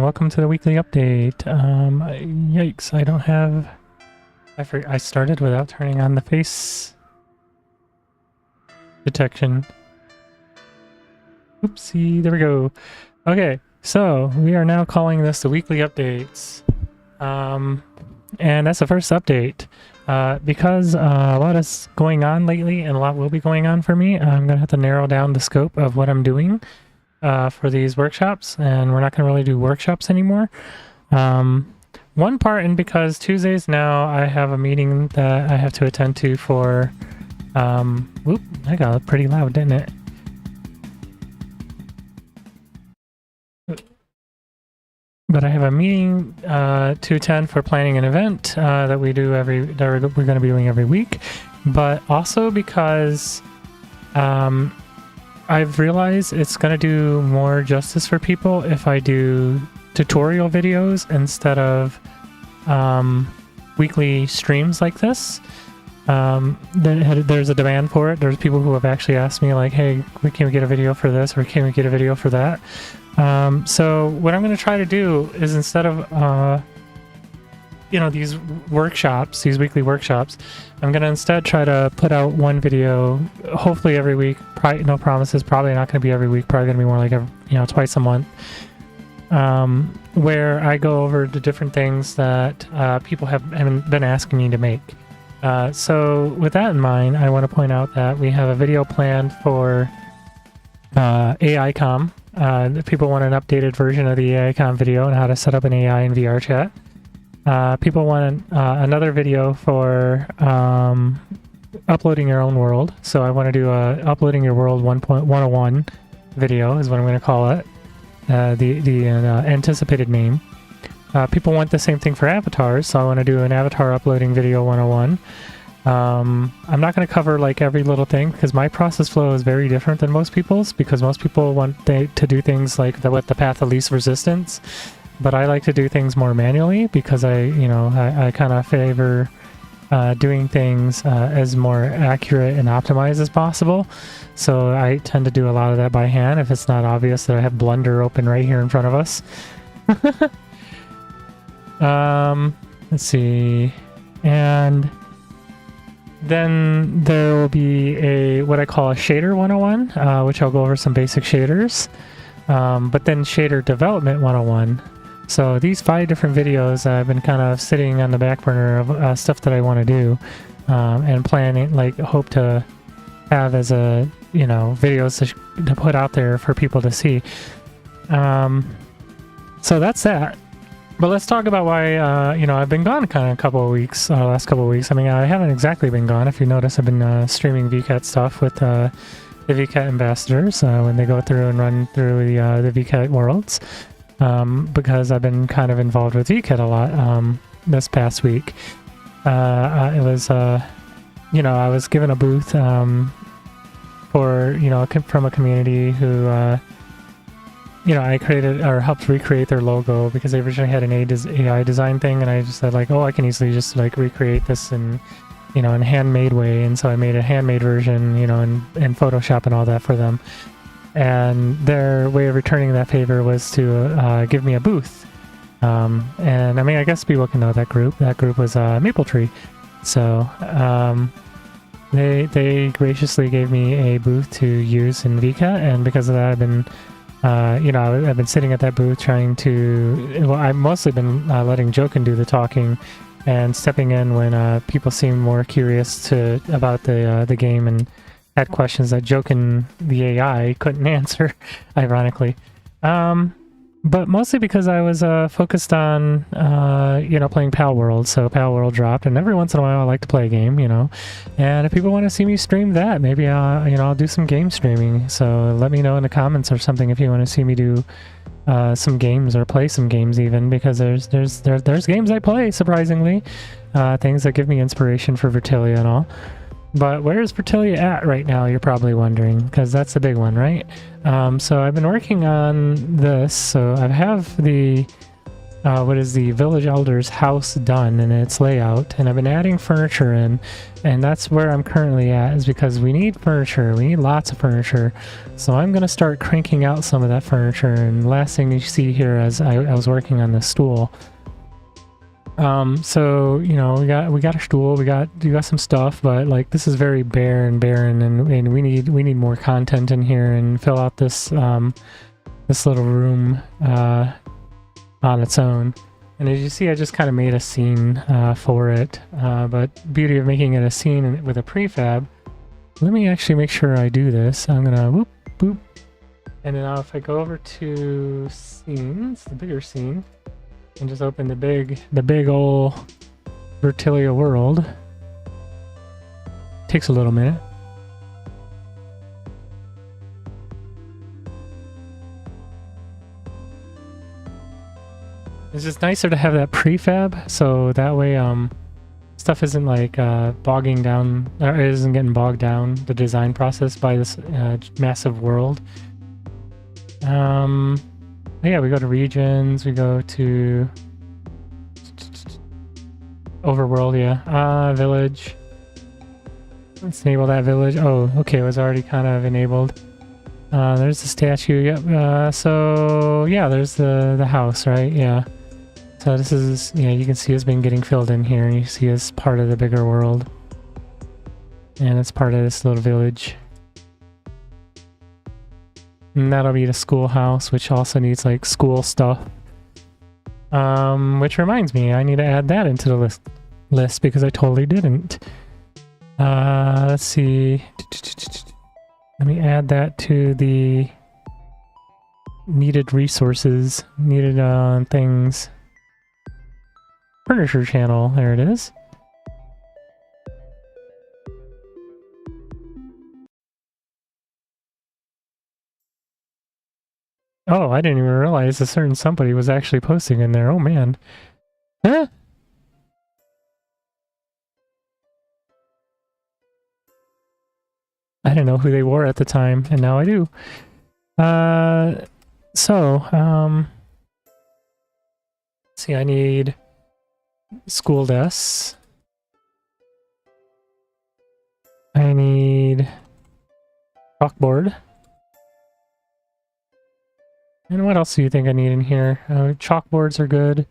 welcome to the weekly update. Yikes, I don't have... I started without turning on the face detection. Oopsie, there we go. Okay, so we are now calling this the weekly updates. And that's the first update. Because a lot is going on lately and a lot will be going on for me, I'm going to have to narrow down the scope of what I'm doing for these workshops, and we're not going to really do workshops anymore. One part, and because Tuesdays now I have a meeting that I have to attend to for... whoop, that got pretty loud, didn't it? But I have a meeting to attend for planning an event that we're going to be doing every week. But also because I've realized it's going to do more justice for people if I do tutorial videos instead of weekly streams like this. There's a demand for it. There's people who have actually asked me like, hey, can we get a video for this, or can we get a video for that? So what I'm going to try to do is, instead of these workshops, these weekly workshops, I'm going to instead try to put out one video hopefully every week. Probably, no promises, probably not going to be every week, probably going to be more like twice a month, where I go over the different things that people have been asking me to make. So with that in mind, I want to point out that we have a video planned for AICOM. People want an updated version of the AICOM video and how to set up an AI in VR chat. People want another video for uploading your own world. So I want to do a uploading your world 1.101 video is what I'm going to call it. The anticipated name. People want the same thing for avatars, so I want to do an avatar uploading video 101. I'm not going to cover like every little thing because my process flow is very different than most people's, because most people want to do things like with the path of least resistance, but I like to do things more manually because I kind of favor doing things as more accurate and optimized as possible. So I tend to do a lot of that by hand if it's not obvious that I have Blender open right here in front of us. Let's see, and then there will be what I call a shader 101, which I'll go over some basic shaders, but then shader development 101. So these 5 different videos I've been kind of sitting on the back burner of stuff that I want to do, and planning, hope to have as videos to put out there for people to see. So that's that. But let's talk about why, I've been gone kind of last couple of weeks. I mean, I haven't exactly been gone. If you notice, I've been streaming VCAT stuff with the VCAT ambassadors when they go through and run through the VCAT worlds, because I've been kind of involved with VCAT a lot this past week. It was, I was given a booth from a community who... I created or helped recreate their logo because they originally had an AI design thing, and I just said like, oh, I can easily just recreate this in a handmade way, and so I made a handmade version, in Photoshop and all that for them. And their way of returning that favor was to give me a booth. And I mean, I guess people can know that group. That group was Maple Tree. So they graciously gave me a booth to use in VCAT, and because of that, I've been I've been sitting at that booth trying to... Well, I've mostly been letting Jokin do the talking and stepping in when people seem more curious about the game and had questions that Jokin, the AI, couldn't answer, ironically. But mostly because I was focused on, playing Pal World. So Pal World dropped, and every once in a while I like to play a game, And if people want to see me stream that, maybe I'll do some game streaming. So let me know in the comments or something if you want to see me do some games or play some games even, because there's games I play, surprisingly, things that give me inspiration for Vertilia and all. But where's Vertilia at right now, you're probably wondering, because that's the big one, right? So I've been working on this. So I have the what is the village elder's house done and its layout, and I've been adding furniture in, and that's where I'm currently at, is because we need furniture. We need lots of furniture, so I'm gonna start cranking out some of that furniture. And last thing you see here, as I was working on this stool. So you know, we got a stool, we got some stuff, but like this is very bare and barren, and we need more content in here and fill out this this little room on its own. And as you see, I just kind of made a scene for it. But beauty of making it a scene with a prefab. Let me actually make sure I do this. I'm gonna whoop boop, and then now if I go over to scenes, the bigger scene, and just open the big ol' Vertilia world. Takes a little minute. It's just nicer to have that prefab, so that way stuff isn't like bogging down, or it isn't getting bogged down, the design process, by this massive world. Yeah, we go to regions, we go to overworld, yeah. Village. Let's enable that village. Oh, okay, it was already kind of enabled. There's the statue, yep. So yeah, there's the house, right? Yeah. So this is, yeah, you can see it's been getting filled in here, and you see it's part of the bigger world. And it's part of this little village. And that'll be the schoolhouse, which also needs like school stuff. Which reminds me, I need to add that into the list because I totally didn't. Let's see. Let me add that to the needed resources, needed things. Furniture channel, there it is. Oh, I didn't even realize a certain somebody was actually posting in there. Oh man. Huh? I didn't know who they were at the time, and now I do. Let's see, I need school desks. I need chalkboard. And what else do you think I need in here? Chalkboards are good.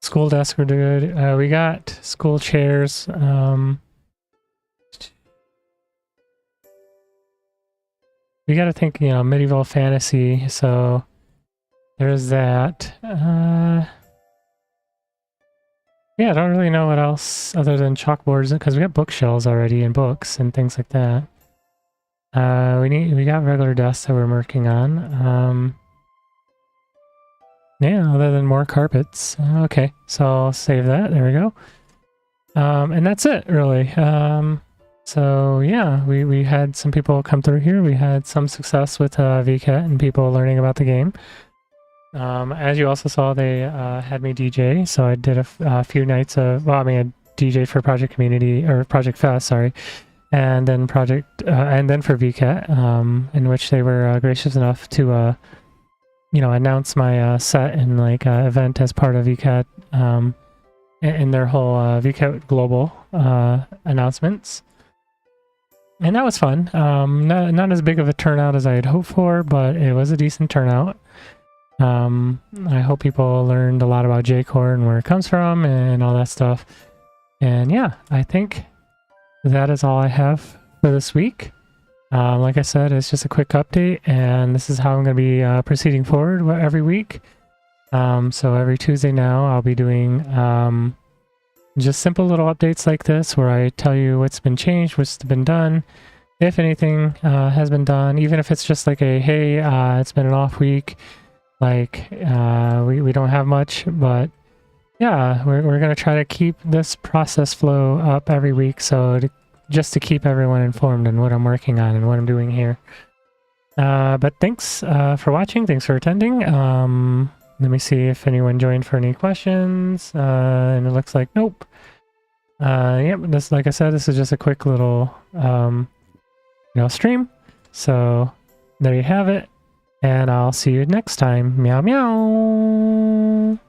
School desks are good. We got school chairs. We gotta think, you know, medieval fantasy, so there's that. Yeah, I don't really know what else other than chalkboards, because we got bookshelves already and books and things like that. We got regular desks that we're working on. Yeah, other than more carpets. Okay, so I'll save that. There we go. And that's it, really. So yeah, we had some people come through here. We had some success with VCAT and people learning about the game. As you also saw, they had me DJ, so I did a few nights of, well, I mean, a DJ for Project Community, or Project Fest, sorry. And then for VCAT, in which they were gracious enough to, you know, announce my set and like event as part of VCAT, in their whole VCAT Global announcements. And that was fun. Not as big of a turnout as I had hoped for, but it was a decent turnout. I hope people learned a lot about J-Core and where it comes from and all that stuff. And yeah, I think that is all I have for this week. Like I said, it's just a quick update, and this is how I'm going to be proceeding forward every week. So every Tuesday now, I'll be doing just simple little updates like this, where I tell you what's been changed, what's been done, if anything has been done, even if it's just like a, hey, it's been an off week, like we don't have much, but yeah, we're going to try to keep this process flow up every week, so just to keep everyone informed on what I'm working on and what I'm doing here. But thanks for watching, thanks for attending. Let me see if anyone joined for any questions, and it looks like nope. Yep, this, like I said, this is just a quick little, you know, stream. So there you have it. And I'll see you next time. Meow meow.